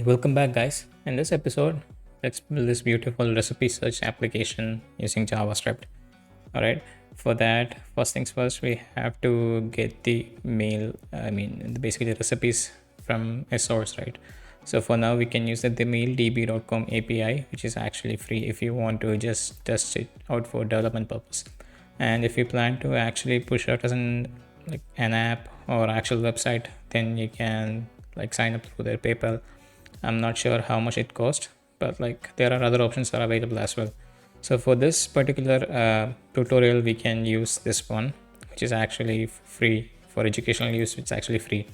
Welcome back, guys. In this episode, let's build this beautiful recipe search application using JavaScript. All right. For that, first things first, we have to get the basically the recipes from a source, right? So for now, we can use the TheMealDB.com API, which is actually free if you want to just test it out for development purpose. And if you plan to actually push out as an app or actual website, then you can sign up through their PayPal. I'm not sure how much it costs, but there are other options that are available as well. So for this particular tutorial, we can use this one, which is actually free for educational use. It's actually free.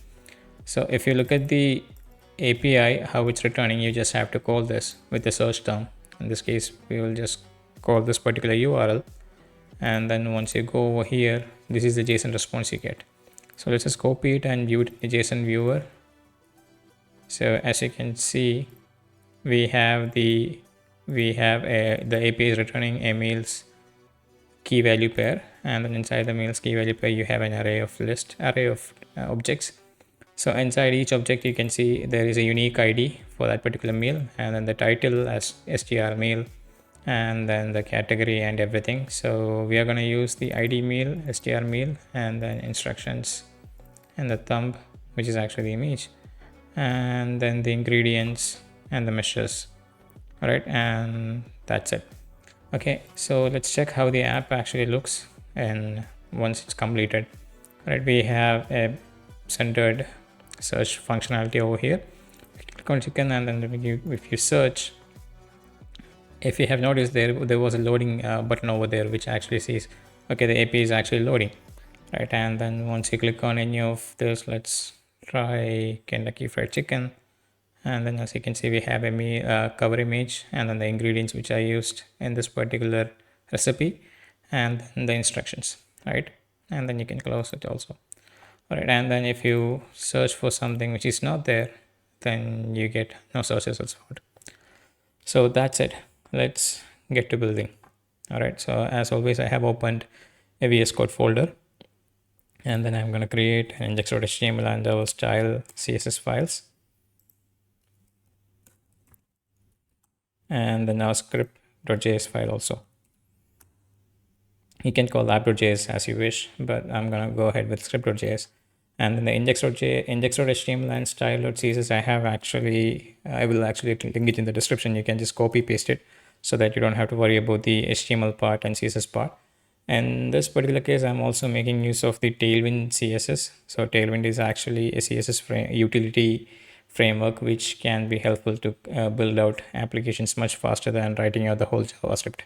So if you look at the API, how it's returning, you just have to call this with the search term. In this case, we will just call this particular URL. And then once you go over here, this is the JSON response you get. So let's just copy it and view it in the JSON viewer. So as you can see, the API is returning a meals key value pair, and then inside the meals key value pair you have an array of objects. So inside each object you can see there is a unique ID for that particular meal, and then the title as str meal, and then the category and everything. So we are going to use the ID meal, str meal, and then instructions and the thumb, which is actually the image, and then the ingredients and the measures. All right, and that's it. Okay, so let's check how the app actually looks and once it's completed. All right, we have a centered search functionality over here. Click on chicken, and then if you search, if you have noticed, there was a loading button over there which actually says okay, the API is actually loading, right? And then once you click on any of this, let's try Kentucky Fried Chicken, and then as you can see we have a cover image, and then the ingredients which I used in this particular recipe, and then the instructions, right? And then you can close it also. All right, and then if you search for something which is not there, then you get no search results found. So that's it. Let's get to building. All right, so as always, I have opened a VS Code folder, and then I'm going to create an index.html and our style CSS files, and then our script.js file also. You can call app.js as you wish, but I'm going to go ahead with script.js. And then the index.html and style.css, I will actually link it in the description. You can just copy paste it so that you don't have to worry about the HTML part and CSS part. In this particular case, I'm also making use of the Tailwind CSS. So Tailwind is actually a CSS utility framework which can be helpful to build out applications much faster than writing out the whole JavaScript.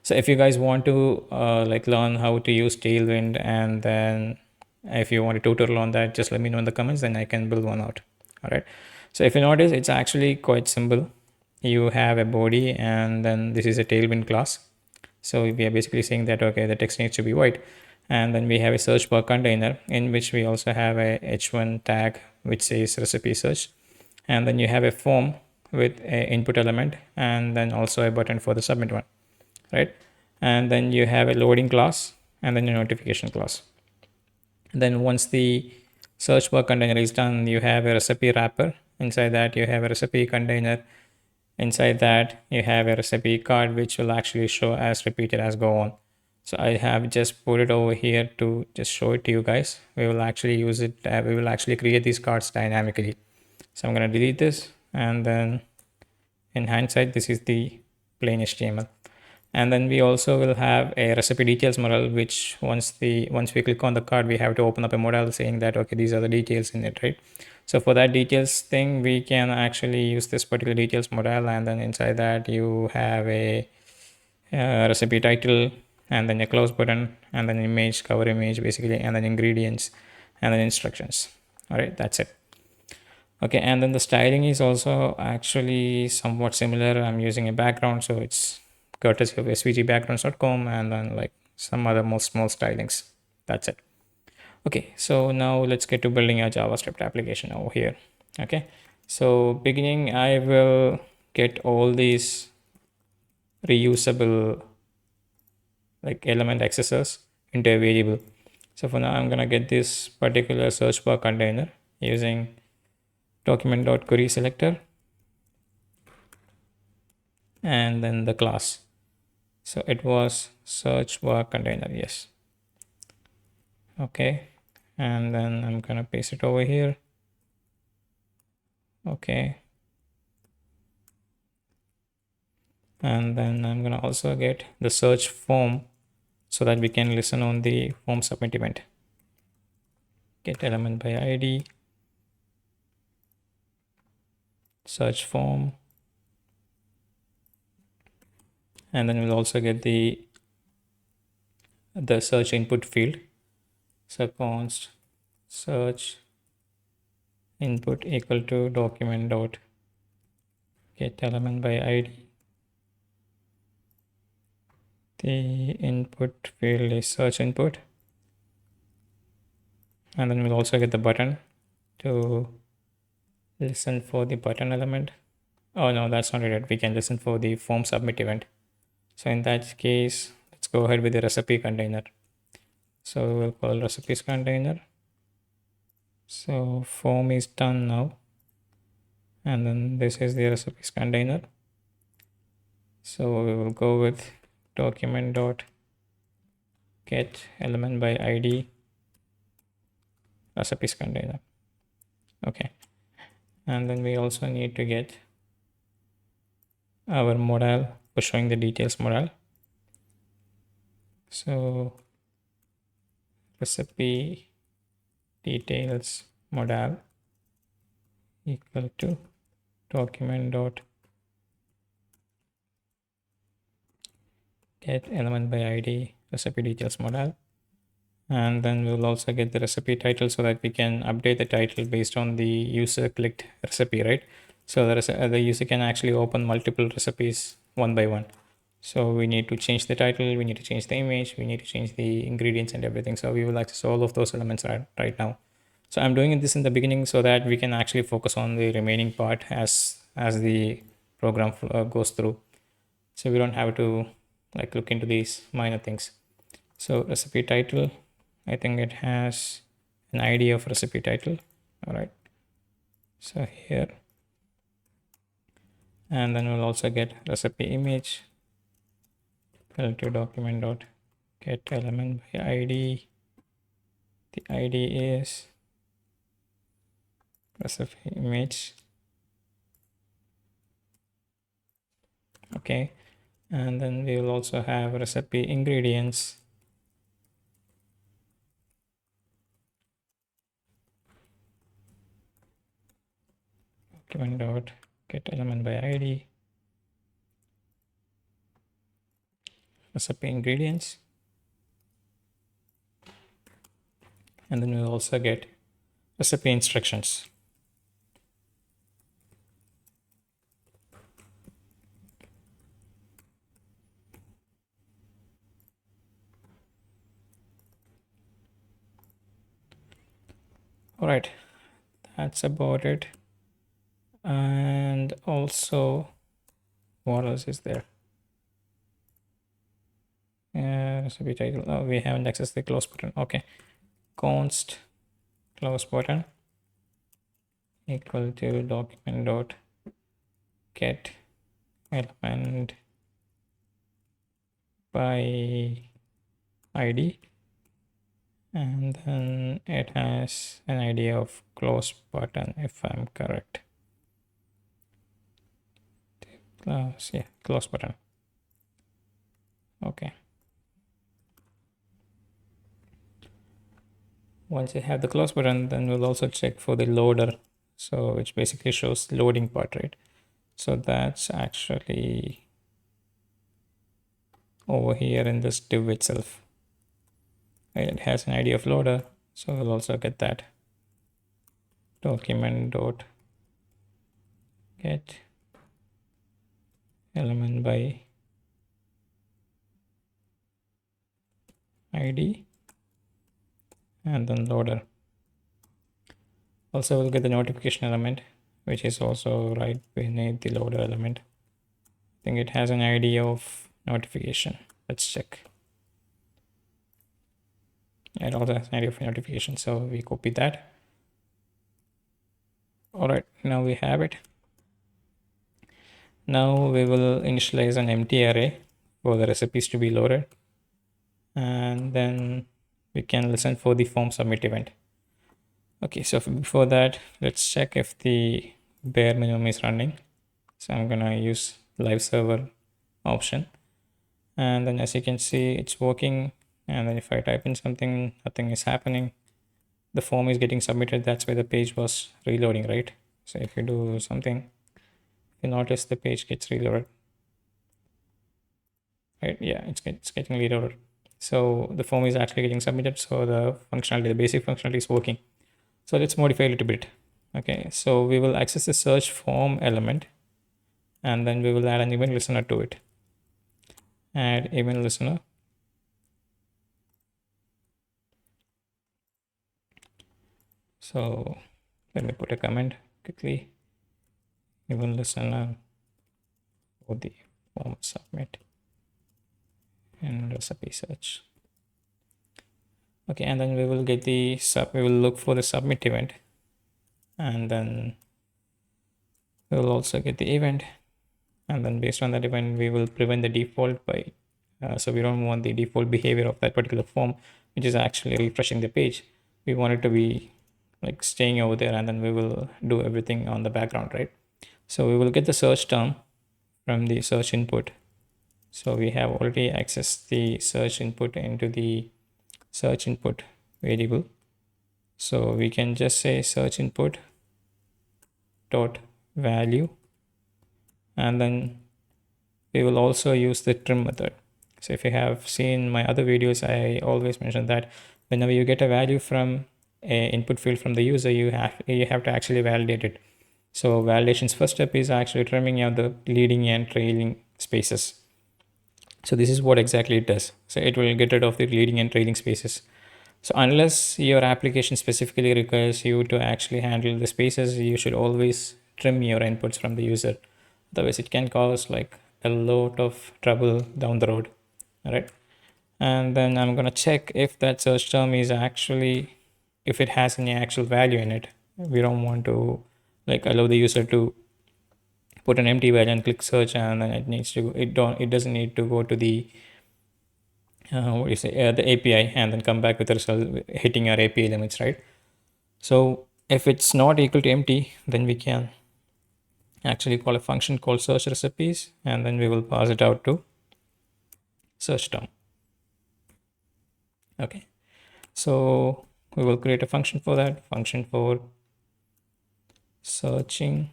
So if you guys want to learn how to use Tailwind, and then if you want a tutorial on that, just let me know in the comments, then I can build one out. All right, so if you notice, it's actually quite simple. You have a body, and then this is a Tailwind class. So we are basically saying that okay, the text needs to be white, and then we have a search bar container in which we also have a h1 tag which says recipe search, and then you have a form with an input element, and then also a button for the submit one, right? And then you have a loading class, and then a notification class. Then once the search bar container is done, you have a recipe wrapper. Inside that you have a recipe container. Inside that you have a recipe card which will actually show as repeated as go on. So I have just put it over here to just show it to you guys. We will actually use it. We will actually create these cards dynamically. So I'm going to delete this, and then in hindsight, this is the plain HTML. And then we also will have a recipe details modal, which once we click on the card, we have to open up a modal saying that okay, these are the details in it, right? So for that details thing, we can actually use this particular details modal, and then inside that you have a recipe title, and then a close button, and then image, cover image basically, and then ingredients, and then instructions. All right, that's it. Okay, and then the styling is also actually somewhat similar. I'm using a background, so it's courtesy of svgbackgrounds.com, and then some other more small stylings. That's it. Okay, so now let's get to building a JavaScript application over here. Okay, so beginning, I will get all these reusable element accessors into a variable. So for now, I'm gonna get this particular search bar container using document.query selector, and then the class. So it was search bar container. Yes. Okay. And then I'm gonna paste it over here. Okay. And then I'm gonna also get the search form so that we can listen on the form submit event. Get element by ID, search form, and then we'll also get the search input field. So const search input equal to document dot get element by ID. The input field is search input, and then we'll also get the button to listen for the button element. Oh no, that's not it. We can listen for the form submit event. So in that case, let's go ahead with the recipe container. So we'll call recipes container. So form is done now, and then this is the recipes container. So we will go with document dot get element by ID recipes container. Okay, and then we also need to get our modal for showing the details modal. So recipe details modal equal to document dot get element by ID recipe details modal, and then we'll also get the recipe title so that we can update the title based on the user clicked recipe, right? So the user can actually open multiple recipes one by one. So we need to change the title, we need to change the image, we need to change the ingredients and everything. So we will access all of those elements right now. So I'm doing this in the beginning so that we can actually focus on the remaining part as the program goes through. So we don't have to like look into these minor things. So recipe title, I think it has an ID of recipe title. All right. So here, and then we'll also get recipe image relative document dot get element by ID. The ID is recipe image. Okay, and then we will also have recipe ingredients. Document dot get element by ID. Recipe ingredients. And then we'll also get recipe instructions. All right, that's about it. And also, what else is there? Recipe title. Oh, we haven't accessed the close button. Okay, const close button equal to document dot get element by ID, and then it has an ID of close button if I'm correct. Close, yeah, close button. Okay. Once you have the close button, then we'll also check for the loader. So which basically shows loading part, right? So that's actually over here in this div itself. It has an ID of loader, so we'll also get that. Document dot get element by ID and then loader. Also we'll get the notification element, which is also right beneath the loader element. I think it has an ID of notification. Let's check. It also has an ID of notification, so we copy that. All right, now we have it. Now we will initialize an empty array for the recipes to be loaded, and then we can listen for the form submit event. Okay, so before that, let's check if the bare minimum is running. So I'm gonna use live server option, and then as you can see, it's working. And then if I type in something, nothing is happening. The form is getting submitted. That's why the page was reloading, right? So if you do something, you notice the page gets reloaded, right? Yeah, it's getting reloaded. So the form is actually getting submitted. So the functionality, the basic functionality is working. So let's modify a little bit. Okay, so we will access the search form element, and then we will add an event listener to it. Add event listener. So let me put a comment quickly. Event listener for the form submit and recipe search. Okay, and then we will get the we will look for the submit event, and then we will also get the event, and then based on that event we will prevent the default by so we don't want the default behavior of that particular form, which is actually refreshing the page. We want it to be like staying over there, and then we will do everything on the background, right? So we will get the search term from the search input. So we have already accessed the search input into the search input variable. So we can just say search input dot value, and then we will also use the trim method. So if you have seen my other videos, I always mention that whenever you get a value from a input field from the user, you have to actually validate it. So validation's first step is actually trimming out the leading and trailing spaces. So this is what exactly it does. So it will get rid of the leading and trailing spaces. So unless your application specifically requires you to actually handle the spaces, you should always trim your inputs from the user. Otherwise it can cause like a lot of trouble down the road. All right. And then I'm going to check if that search term is actually, if it has any actual value in it. We don't want to like allow the user to put an empty value and click search, and then it doesn't need to go to the what do you say, the API, and then come back with the result hitting our API limits, right? So if it's not equal to empty, then we can actually call a function called search recipes, and then we will pass it out to search term. Okay, so we will create a function for that, function for searching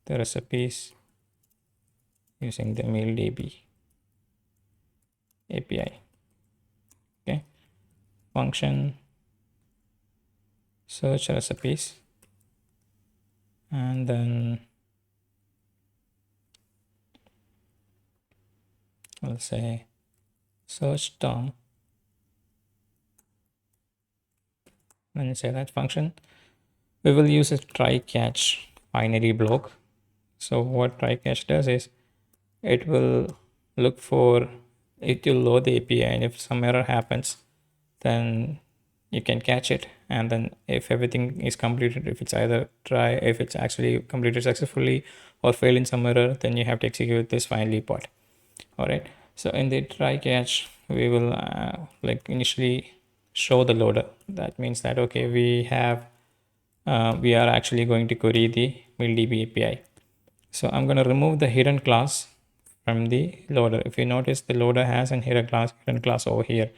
the recipes using the TheMealDB API. Okay, function search recipes, and then I'll say search term, and say that function. We will use a try catch binary block. So what try catch does is it will look for, it will load the API, and if some error happens, then you can catch it, and then if everything is completed, if it's either try, if it's actually completed successfully or failed in some error, then you have to execute this finally part. All right, so in the try catch we will like initially show the loader. That means that okay, we are actually going to query the TheMealDB API. So I'm going to remove the hidden class from the loader. If you notice, the loader has a hidden class over here,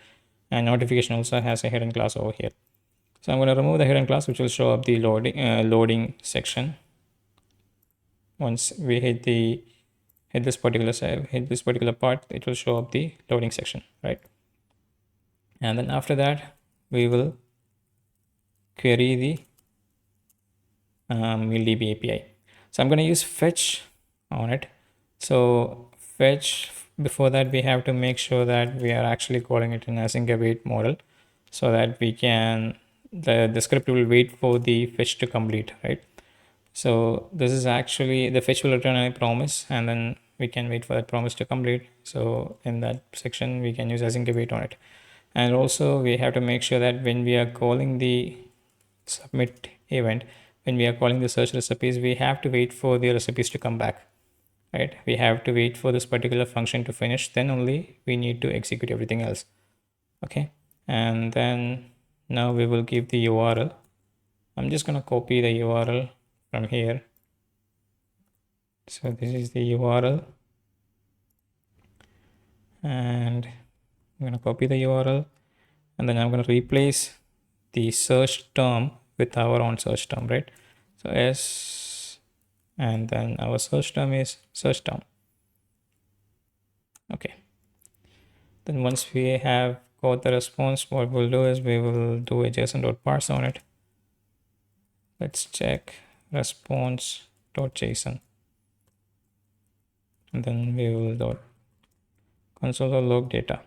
and notification also has a hidden class over here. So I'm going to remove the hidden class, which will show up the loading section. Once we hit this particular part, it will show up the loading section, right? And then after that, we will query the TheMealDB API. So I'm going to use fetch on it. So fetch, before that we have to make sure that we are actually calling it in async await model, so that we can, the script will wait for the fetch to complete, right? So this is actually, the fetch will return a promise, and then we can wait for that promise to complete. So in that section we can use async await on it. And also we have to make sure that when we are calling the submit event, when we are calling the search recipes, we have to wait for the recipes to come back. right? We have to wait for this particular function to finish, then only we need to execute everything else. Okay, and then now we will give the URL. I'm just going to copy the URL from here. So this is the URL, and I'm going to copy the URL, and then I'm going to replace the search term with our own search term, right? So S, and then our search term is search term. Okay, then once we have got the response, what we'll do is we will do a json.parse on it. Let's check response.json, and then we will dot console.log data.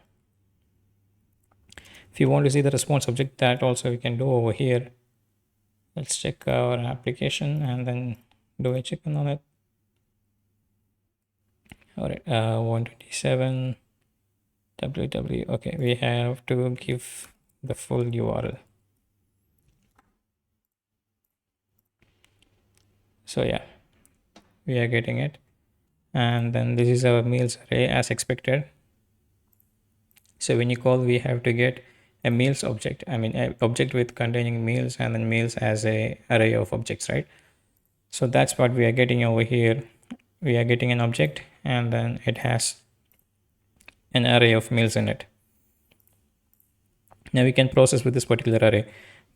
If you want to see the response object, that also we can do over here. Let's check our application and then do a check on it. All right, 127 www. Okay, we have to give the full URL. So yeah, we are getting it, and then this is our meals array as expected. So when you call, we have to get a meals object, I mean an object with containing meals, and then meals as a array of objects, right? So that's what we are getting over here. We are getting an object, and then it has an array of meals in it. Now we can process with this particular array,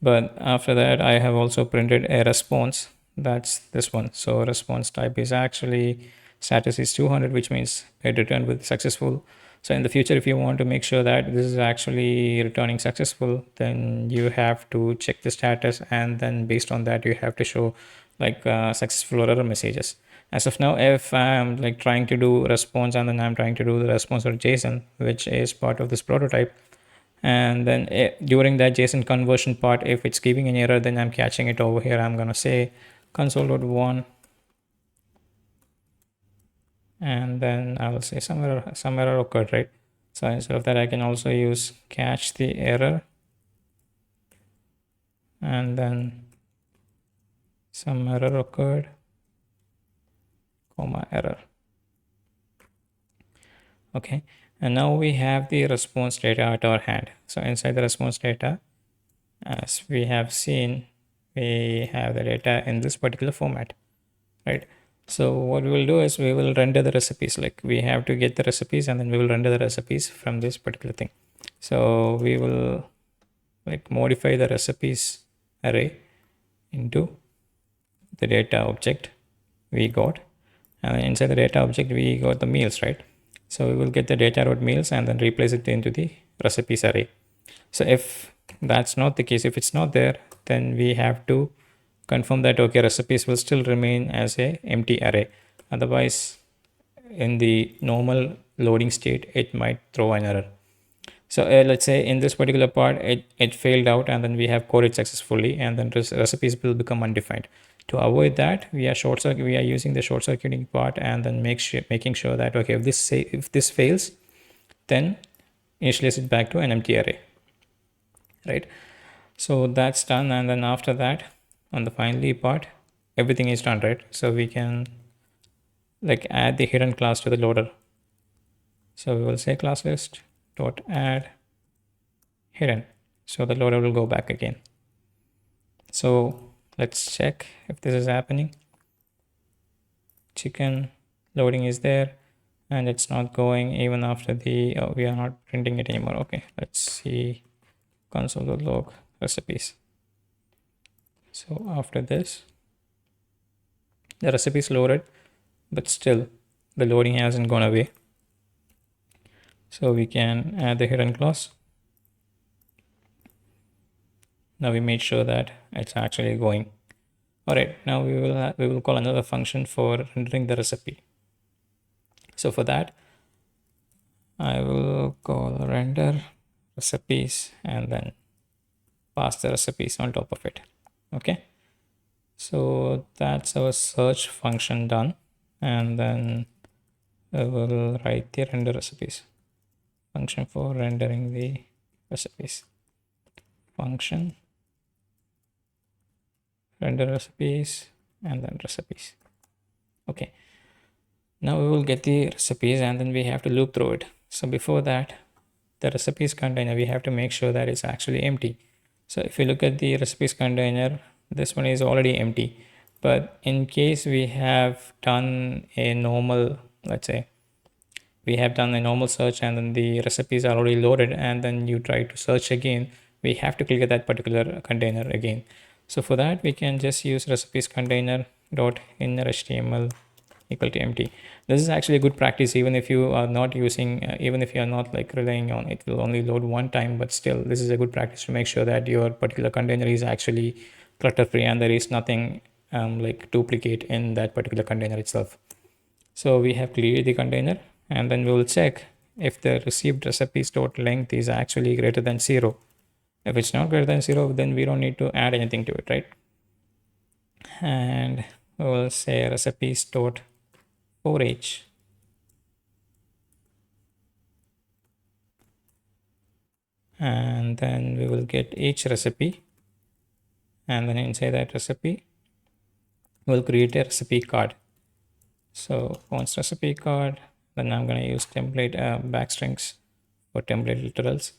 but after that I have also printed a response. That's this one. So response type is actually status is 200, which means it returned with successful. So in the future, if you want to make sure that this is actually returning successful, then you have to check the status, and then based on that you have to show like successful or error messages. As of now, if I'm like trying to do response, and then I'm trying to do the response or JSON, which is part of this prototype, and then during that JSON conversion part, if it's giving an error, then I'm catching it over here. I'm gonna say console.1, and then I will say some error occurred, right? So instead of that, I can also use catch the error, and then some error occurred, comma error. Okay, and now we have the response data at our hand. So inside the response data, as we have seen, we have the data in this particular format, right? So what we will do is we will render the recipes. Like we have to get the recipes, and then we will render the recipes from this particular thing. So we will like modify the recipes array into the data object we got, and inside the data object we got the meals, right? So we will get the data root meals and then replace it into the recipes array. So if that's not the case, if it's not there, then we have to confirm that okay, recipes will still remain as a empty array. Otherwise, in the normal loading state, it might throw an error. So let's say in this particular part, it failed out, and then we have coded successfully, and then recipes will become undefined. To avoid that, we are using the short circuiting part, and then making sure that okay, if this fails, then initialize it back to an empty array, right? So that's done, and then after that, on the finally part, everything is done, right? So we can like add the hidden class to the loader. So we will say class list dot add hidden, so the loader will go back again. So let's check if this is happening. Chicken loading is there, and it's not going even after the we are not printing it anymore. Okay, let's see console.log recipes. So after this, the recipe is loaded, but still the loading hasn't gone away. So we can add the hidden clause. Now we made sure that it's actually going. All right, now we will call another function for rendering the recipe. So for that, I will call render recipes, and then pass the recipes on top of it. Okay, so that's our search function done, and then I will write the render recipes function for rendering the recipes. Function render recipes, and then recipes. Okay, Now we will get the recipes and then we have to loop through it. So before that, the recipes container, we have to make sure that it's actually empty. So if you look at the recipes container, this one is already empty. But in case we have done a normal, let's say, we have done a normal search and then the recipes are already loaded and then you try to search again, we have to click that particular container again. So for that, we can just use recipes container dot inner HTML equal to empty. This is actually a good practice even if you are not using, even if you are not like relying on it will only load one time, but still this is a good practice to make sure that your particular container is actually clutter free and there is nothing like duplicate in that particular container itself. So we have created the container and then we will check if the received recipes dot length is actually greater than 0. If it's not greater than 0, then we don't need to add anything to it, right? And we will say recipes dot for h. And then we will get each recipe. And then inside that recipe, we'll create a recipe card. So once recipe card, then I'm going to use template backstrings for template literals.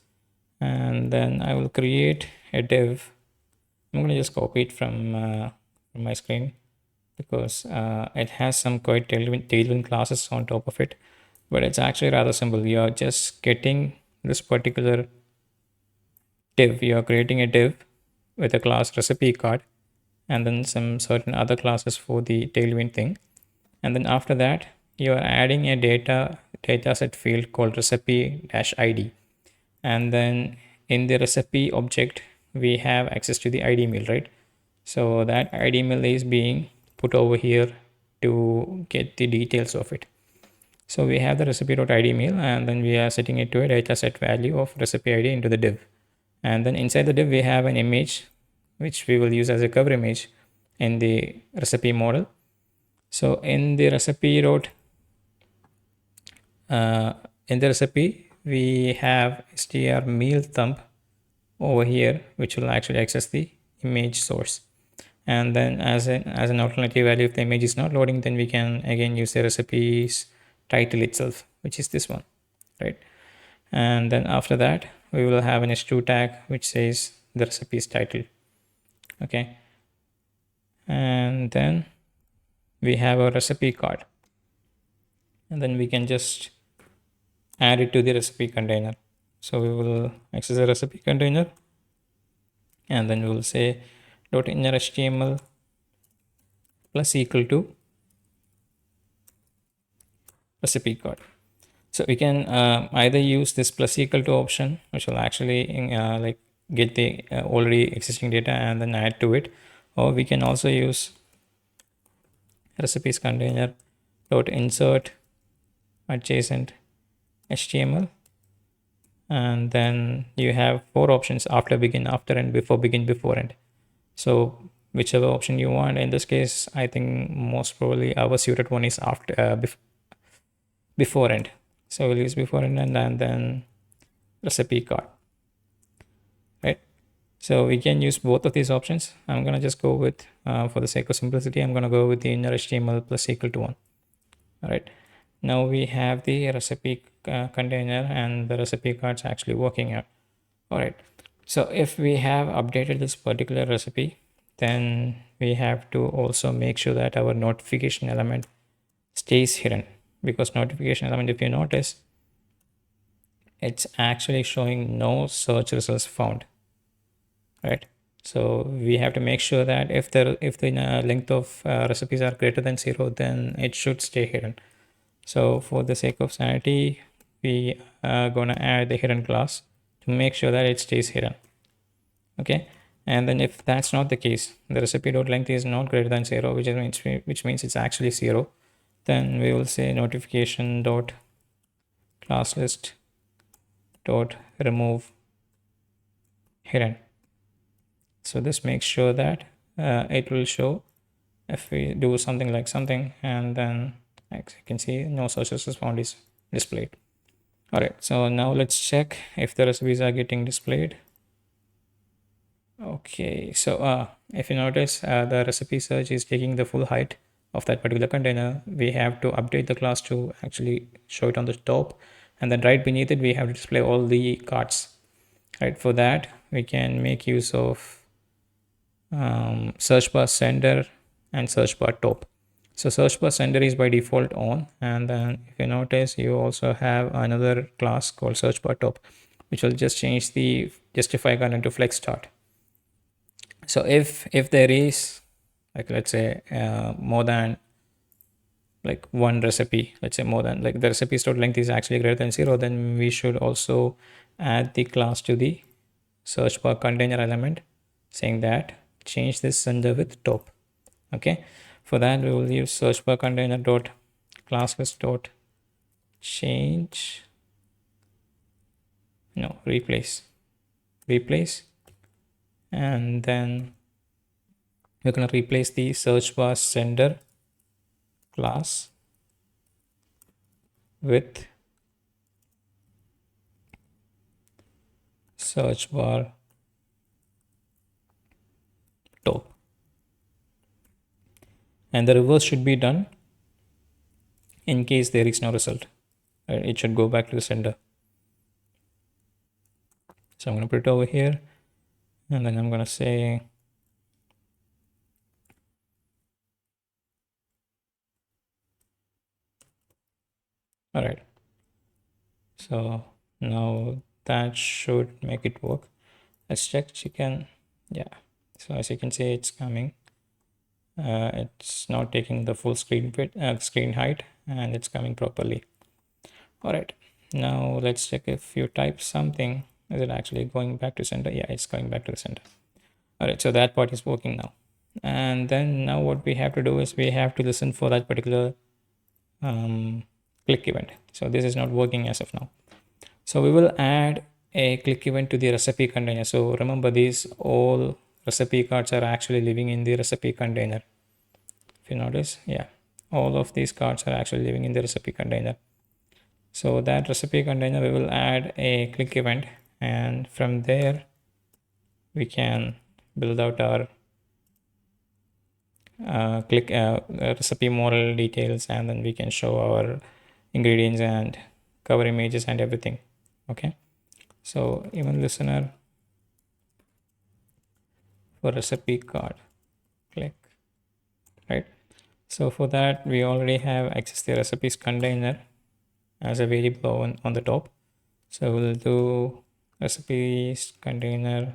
And then I will create a div. I'm going to just copy it from my screen because it has some quite tailwind classes on top of it, but it's actually rather simple. You're just getting this particular div. You're creating a div with a class recipe card and then some certain other classes for the tailwind thing. And then after that, you're adding a dataset field called recipe-id. And then in the recipe object, we have access to the id mail, right? So that id mail is being put over here to get the details of it. So we have the recipe.id mail and then we are setting it to a dataset value of recipe id into the div. And then inside the div, we have an image which we will use as a cover image in the recipe model. So in the recipe we have str meal thumb over here, which will actually access the image source. And then as an alternative value, if the image is not loading, then we can again use the recipe's title itself, which is this one, right? And then after that, we will have an h2 tag which says the recipe's title. Okay. And then we have a recipe card. And then we can just add it to the recipe container. So we will access the recipe container and then we will say dot inner HTML plus equal to recipe card. So we can either use this plus equal to option, which will actually like get the already existing data and then add to it, or we can also use recipes container dot insert adjacent HTML, and then you have 4 options: after, begin, after, end, before, begin, before, end. So whichever option you want. In this case, I think most probably our suited one is after before end. So we'll use before end and then recipe card, right? So we can use both of these options. I'm gonna just go with for the sake of simplicity, I'm gonna go with the inner HTML plus equal to 1. All right, now we have the recipe container and the recipe cards actually working out. All right, so if we have updated this particular recipe, then we have to also make sure that our notification element stays hidden, because notification element, if you notice, it's actually showing no search results found, right? So we have to make sure that if the length of recipes are greater than 0, then it should stay hidden. So for the sake of sanity, we are gonna add the hidden class to make sure that it stays hidden. Okay, and then if that's not the case, the recipe dot length is not greater than 0, which means it's actually 0, then we will say notification dot class list dot remove hidden. So this makes sure that it will show if we do something like something, and then as you can see, no search results found is displayed. All right, so now let's check if the recipes are getting displayed. Okay, so if you notice, the recipe search is taking the full height of that particular container, we have to update the class to actually show it on the top, and then right beneath it we have to display all the cards. Right, for that we can make use of search bar sender and search bar top. So search bar sender is by default on, and then if you notice, you also have another class called search bar top, which will just change the justify content to flex start. So if there is, like, let's say more than like one recipe, let's say more than, like, the recipe stored length is actually greater than 0, then we should also add the class to the search bar container element saying that change this sender with top. Okay, for that we will use search bar container dot classes dot change, no, replace, and then we're going to replace the search bar sender class with search bar top, and the reverse should be done in case there is no result. It should go back to the sender. So I'm going to put it over here, and then I'm going to say all right. So now that should make it work. Let's check chicken. Yeah, so as you can see, it's coming. It's not taking the full screen screen height, and it's coming properly. All right, now let's check if you type something, is it actually going back to center? Yeah, it's going back to the center. All right, so that part is working now. And then now what we have to do is we have to listen for that particular click event. So this is not working as of now. So we will add a click event to the recipe container. So remember, these all recipe cards are actually living in the recipe container. If you notice, yeah, all of these cards are actually living in the recipe container. So that recipe container, we will add a click event, and from there we can build out our recipe model details, and then we can show our ingredients and cover images and everything. Okay, so even listener for recipe card, click, right? So for that we already have access the recipes container as a variable on the top. So we'll do recipes container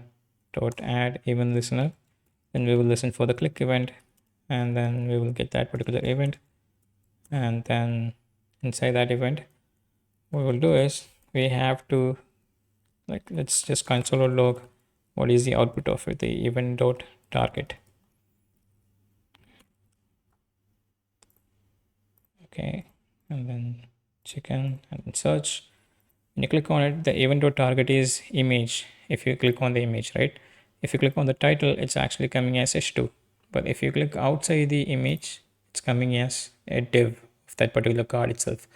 dot add even listener, then we will listen for the click event, and then we will get that particular event, and then inside that event what we'll do is we have to, like, let's just console log what is the output of it, the event dot target. Okay, and then chicken and search. When you click on it, the event dot target is image. If you click on the image, right? If you click on the title, it's actually coming as h2. But if you click outside the image, it's coming as a div of that particular card itself.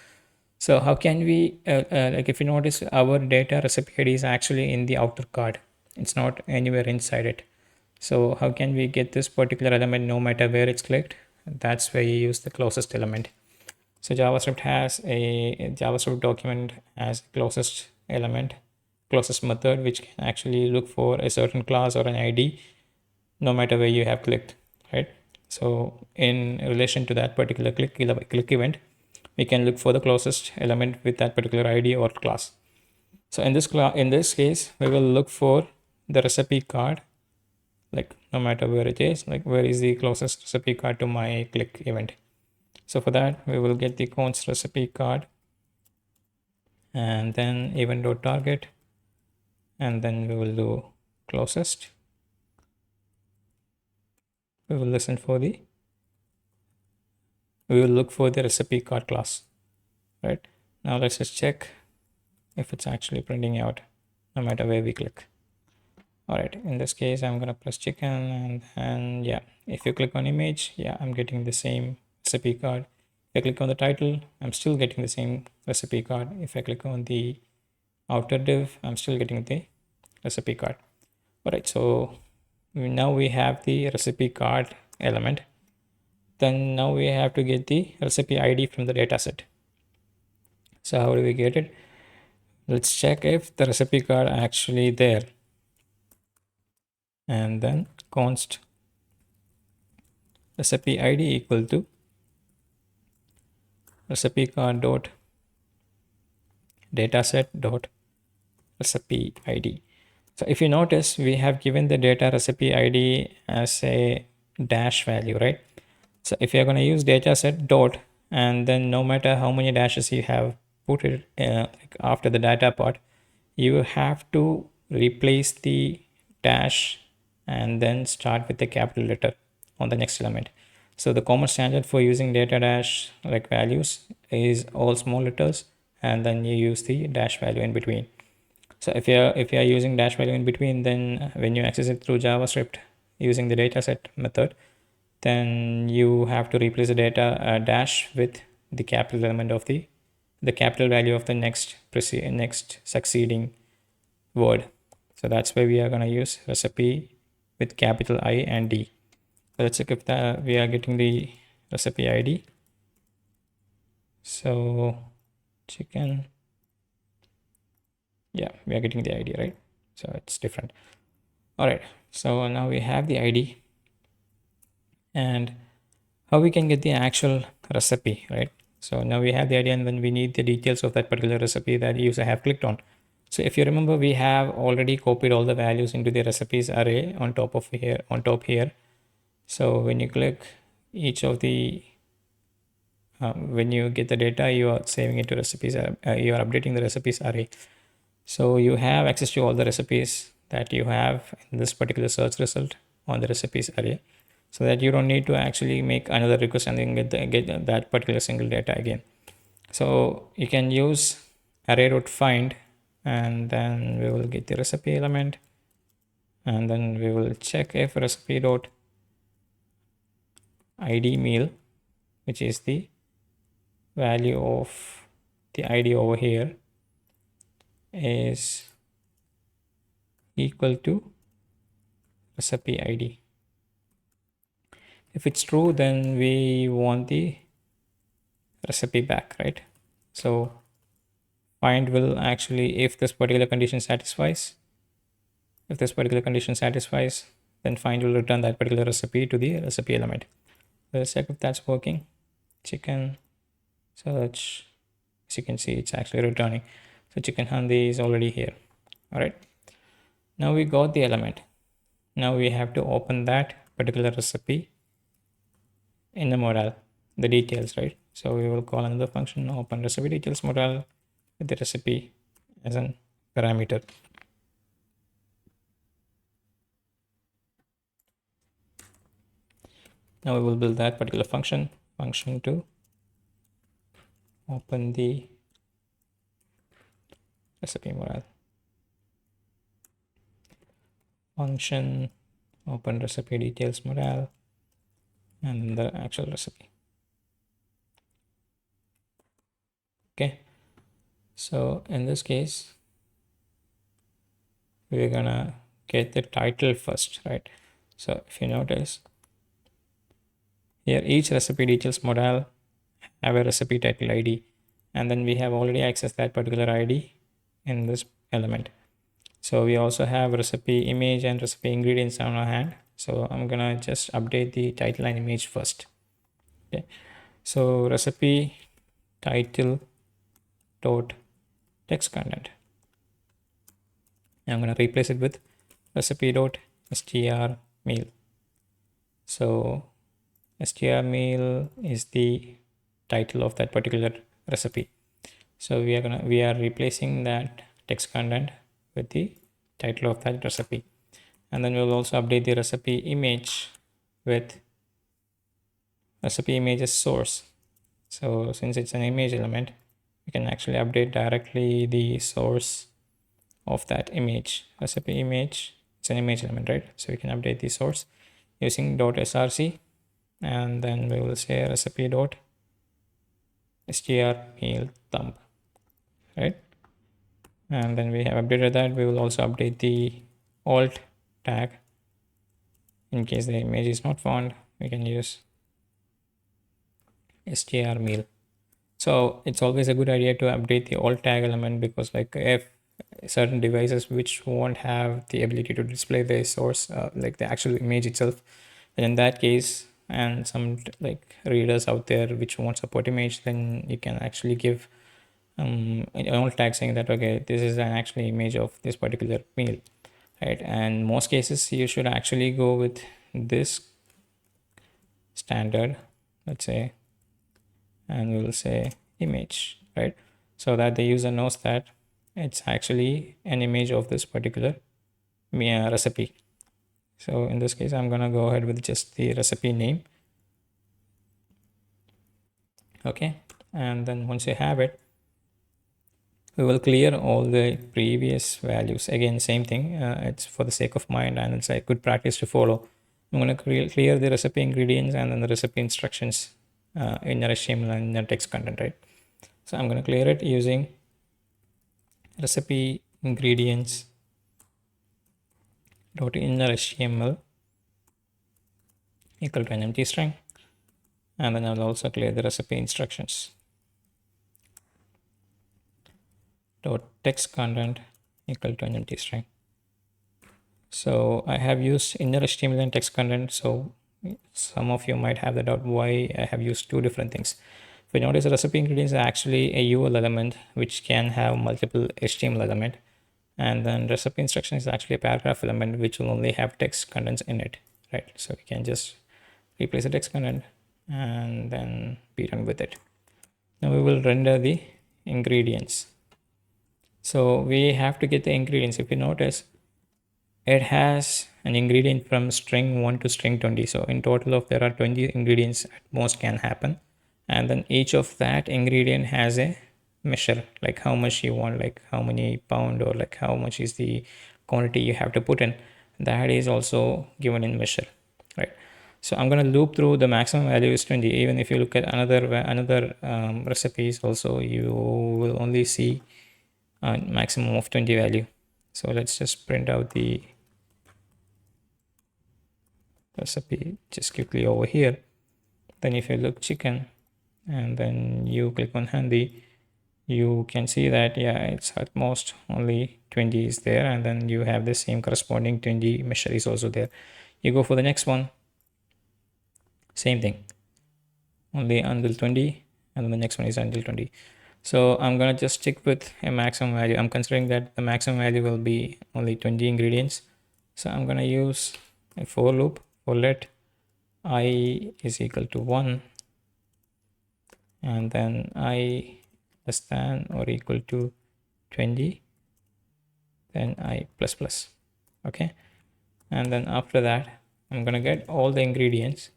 So how can we, like, if you notice, our data recipe ID is actually in the outer card. It's not anywhere inside it. So how can we get this particular element no matter where it's clicked? That's where you use the closest element. So JavaScript has a JavaScript document as closest element, closest method, which can actually look for a certain class or an ID no matter where you have clicked, right? So in relation to that particular click event, we can look for the closest element with that particular ID or class. So in this case, we will look for the recipe card, like no matter where it is, like where is the closest recipe card to my click event. So for that, we will get the const recipe card, and then event dot target, and then we will do closest. We will listen for the, we will look for the recipe card class, right? Now let's just check if it's actually printing out no matter where we click. All right, in this case, I'm gonna press chicken, and yeah, if you click on image, yeah, I'm getting the same recipe card. If I click on the title, I'm still getting the same recipe card. If I click on the outer div, I'm still getting the recipe card. All right, so now we have the recipe card element. then now we have to get the recipe ID from the dataset. So how do we get it? Let's check if the recipe card actually there, and then const recipe ID equal to recipe card dot dataset dot recipe ID. So if you notice, we have given the data recipe ID as a dash value, right? So if you're going to use dataset dot, and then no matter how many dashes you have put it like after the data part, you have to replace the dash and then start with the capital letter on the next element. So the common standard for using data dash like values is all small letters, and then you use the dash value in between. So if you're using dash value in between, then when you access it through JavaScript using the dataset method, then you have to replace the data dash with the capital element of the capital value of the next succeeding word. So that's why we are going to use recipe with capital I and D. So let's check if we are getting the recipe ID. So chicken, yeah, we are getting the ID, right? So it's different. All right, so now we have the ID, and how we can get the actual recipe, right? So now we have the ID, and then we need the details of that particular recipe that user have clicked on. So if you remember, we have already copied all the values into the recipes array on top here. So when you click each of the when you get the data, you are saving it to recipes, you are updating the recipes array. So you have access to all the recipes that you have in this particular search result on the recipes array, so that you don't need to actually make another request and then get that particular single data again. So you can use array.find, and then we will get the recipe element, and then we will check if recipe.id meal, which is the value of the ID over here, is equal to recipe ID. If it's true, then we want the recipe back, right? So find will actually, if this particular condition satisfies, then find will return that particular recipe to the recipe element. Let's check if that's working. Chicken search, as you can see, it's actually returning. So chicken handi is already here. All right, now we got the element. Now we have to open that particular recipe in the modal, the details, right? So we will call another function open recipe details modal with the recipe as an parameter. Now we will build that particular function to open the recipe modal. Function open recipe details modal and the actual recipe. Okay, so in this case we're gonna get the title first, right? So if you notice here, each recipe details modal have a recipe title ID, and then we have already accessed that particular ID in this element. So we also have recipe image and recipe ingredients on our hand. So I'm gonna just update the title and image first. Okay, so recipe title dot text content, I'm gonna replace it with recipe dot str meal. So str meal is the title of that particular recipe. So we are replacing that text content with the title of that recipe, and then we'll also update the recipe image with recipe image as source. So since it's an image element, we can actually update directly the source of that image. Recipe image, it's an image element, right? So we can update the source using .src, and then we will say recipe dot str meal thumb, right? And then we have updated that. We will also update the alt tag in case the image is not found. We can use str meal. So it's always a good idea to update the alt tag element, because like if certain devices which won't have the ability to display the source, like the actual image itself, then in that case, and some like readers out there which won't support image, then you can actually give an alt tag saying that okay, this is an actual image of this particular meal, right? And most cases you should actually go with this standard, let's say, and we'll say image, right? So that the user knows that it's actually an image of this particular recipe. So in this case, I'm gonna go ahead with just the recipe name. Okay, and then once you have it, we will clear all the previous values. Again, same thing, it's for the sake of mind and it's a good practice to follow. I'm going to clear the recipe ingredients and then the recipe instructions in your HTML and your text content, right? So I'm going to clear it using recipe ingredients dot inner HTML equal to an empty string, and then I'll also clear the recipe instructions dot text content equal to an empty string. So I have used inner HTML and text content. So some of you might have the doubt why I have used two different things. If you notice, the recipe ingredients are actually a UL element which can have multiple HTML element, and then recipe instruction is actually a paragraph element which will only have text contents in it, right? So we can just replace the text content and then be done with it. Now we will render the ingredients. So we have to get the ingredients. If you notice, it has an ingredient from string 1 to string 20. So in total of there are 20 ingredients at most can happen, and then each of that ingredient has a measure, like how much you want, like how many pound or like how much is the quantity you have to put in. That is also given in measure, right? So I'm going to loop through. The maximum value is 20. Even if you look at another recipes also, you will only see a maximum of 20 value. So let's just print out the recipe just quickly over here. Then if you look chicken and then you click on handy, you can see that yeah, it's at most only 20 is there, and then you have the same corresponding 20 measure is also there. You go for the next one, same thing, only until 20, and then the next one is until 20. So I'm gonna just stick with a maximum value. I'm considering that the maximum value will be only 20 ingredients. So I'm gonna use a for loop for let I is equal to 1, and then I less than or equal to 20, then I plus plus. Okay, and then after that I'm gonna get all the ingredients,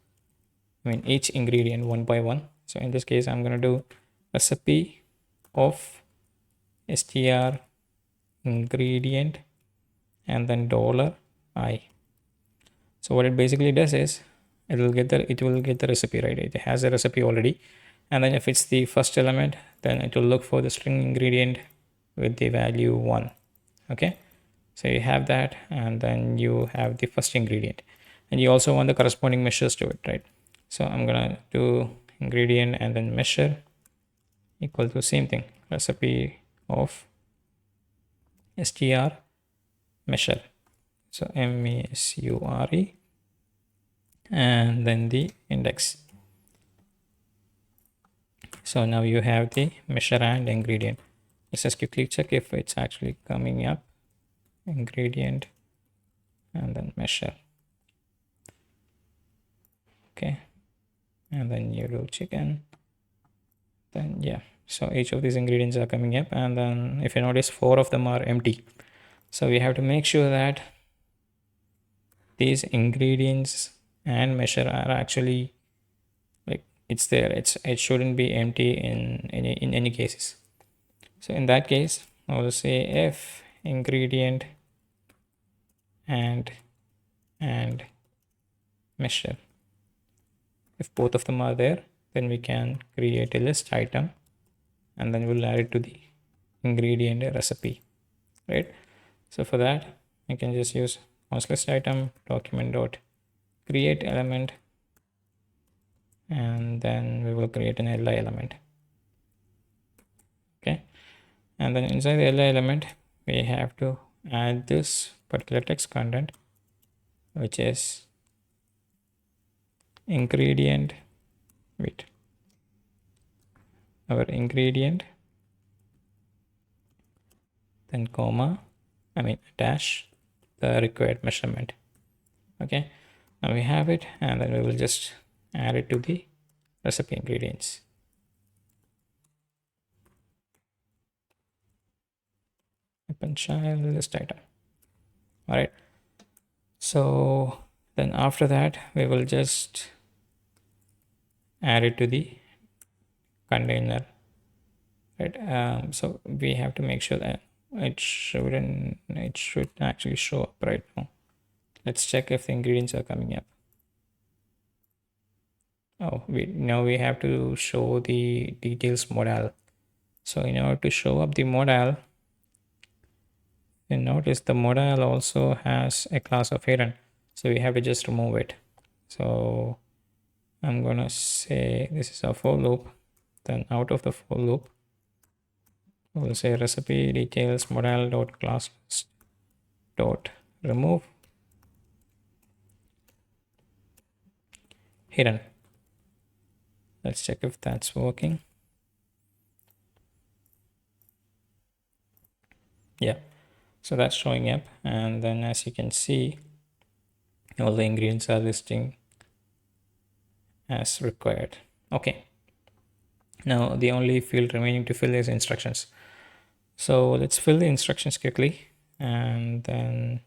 I mean each ingredient one by one. So in this case I'm gonna do recipe of str ingredient and then $I. So what it basically does is it will get the recipe, right? It has a recipe already, and then if it's the first element, then it will look for the string ingredient with the value 1. Okay, so you have that, and then you have the first ingredient, and you also want the corresponding measures to it, right? So I'm gonna do ingredient and then measure equal to same thing, recipe of str measure. So MESURE and then the index. So now you have the measure and ingredient. Let's just quickly check if it's actually coming up. Ingredient and then measure. Okay, and then you do chicken. Then yeah, so each of these ingredients are coming up, and then if you notice 4 of them are empty. So we have to make sure that these ingredients and measure are actually like it's there. It shouldn't be empty in any cases. So in that case I will say if ingredient and measure, if both of them are there, then we can create a list item and then we'll add it to the ingredient recipe, right? So for that I can just use list item document dot create element, and then we will create an li element. Okay, and then inside the li element we have to add this particular text content, which is ingredient, wait, our ingredient, then comma, dash, the required measurement. Okay, now we have it, and then we will just add it to the recipe ingredients. Open child list item. All right, so then after that we will just add it to the container, right? So we have to make sure that it should actually show up right now. Let's check if the ingredients are coming up. Oh, now we have to show the details modal. So in order to show up the modal, you notice the modal also has a class of hidden, so we have to just remove it. So I'm gonna say this is a for loop, then out of the for loop we'll say recipe details modal dot class dot remove hidden. Let's check if that's working. Yeah, so that's showing up, and then as you can see all the ingredients are listing as required. Okay, now the only field remaining to fill is instructions. So let's fill the instructions quickly, and then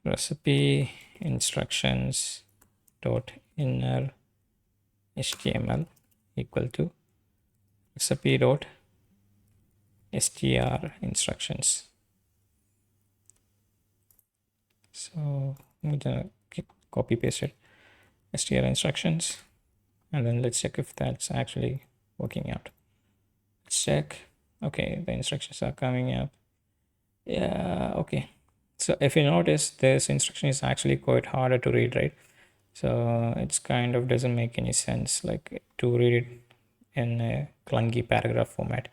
recipe instructions dot inner html equal to recipe dot str instructions. So I'm gonna copy paste it, str instructions, and then let's check if that's actually working out. Let's check. Okay, the instructions are coming up. Yeah, okay. So if you notice, this instruction is actually quite harder to read, right? So it's kind of doesn't make any sense like to read it in a clunky paragraph format.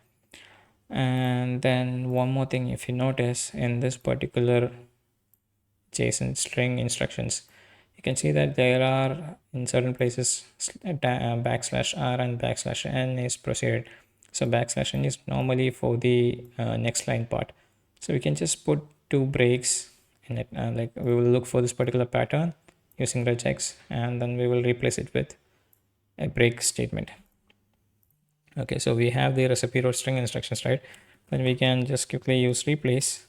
And then one more thing, if you notice in this particular JSON string instructions, you can see that there are in certain places backslash r and backslash n is proceeded. So backslash n is normally for the next line part. So we can just put two breaks in it. Like we will look for this particular pattern using regex, and then we will replace it with a break statement. Okay, so we have the recipe row string instructions, right? Then we can just quickly use replace,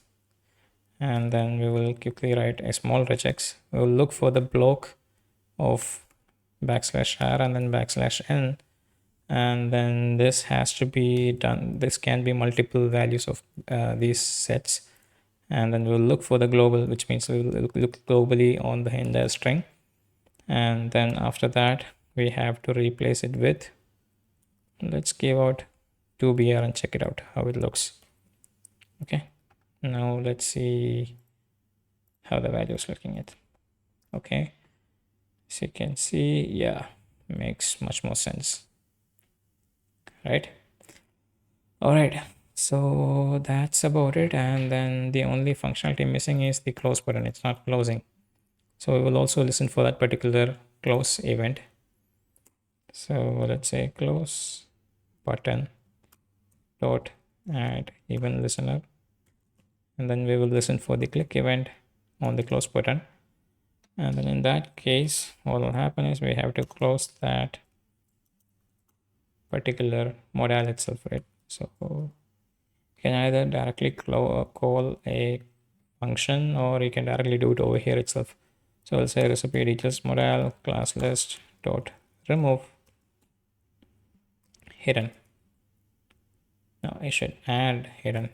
and then we will quickly write a small regex. We will look for the block of backslash r and then backslash n, and then this has to be done. This can be multiple values of these sets, and then we'll look for the global, which means we will look globally on the entire string, and then after that we have to replace it with, let's give out 2br and check it out how it looks. Okay, now let's see how the value is looking at. Okay, as you can see, yeah, makes much more sense, right? All right, so that's about it. And then the only functionality missing is the close button. It's not closing, so we will also listen for that particular close event. So let's say close button dot add event listener, and then we will listen for the click event on the close button. And then in that case, what will happen is we have to close that particular modal itself, right? So you can either directly call a function, or you can directly do it over here itself. So I'll say recipe details modal class list dot remove hidden. Now I should add hidden.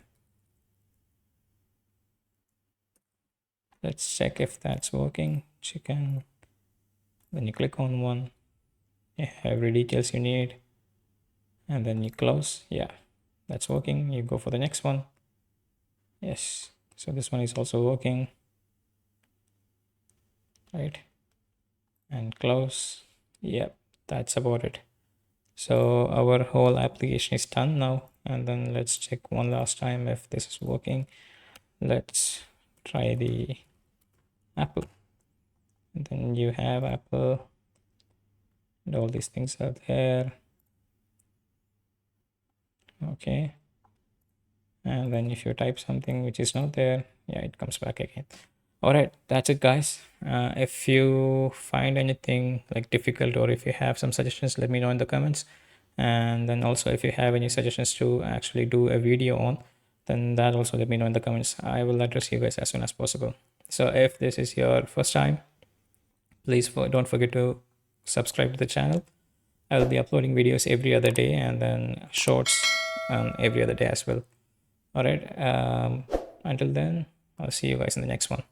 Let's check if that's working. Chicken. Then you click on one, every details you need, and then you close. Yeah, that's working. You go for the next one. Yes, so this one is also working, right? And close. Yep, that's about it. So our whole application is done now, and then let's check one last time if this is working. Let's try the Apple, and then you have Apple and all these things are there. Okay, and then if you type something which is not there, yeah, it comes back again. All right, that's it, guys. If you find anything like difficult, or if you have some suggestions, let me know in the comments. And then also, if you have any suggestions to actually do a video on, then that also let me know in the comments. I will address you guys as soon as possible. So if this is your first time, please don't forget to subscribe to the channel. I will be uploading videos every other day, and then shorts every other day as well. All right, until then, I'll see you guys in the next one.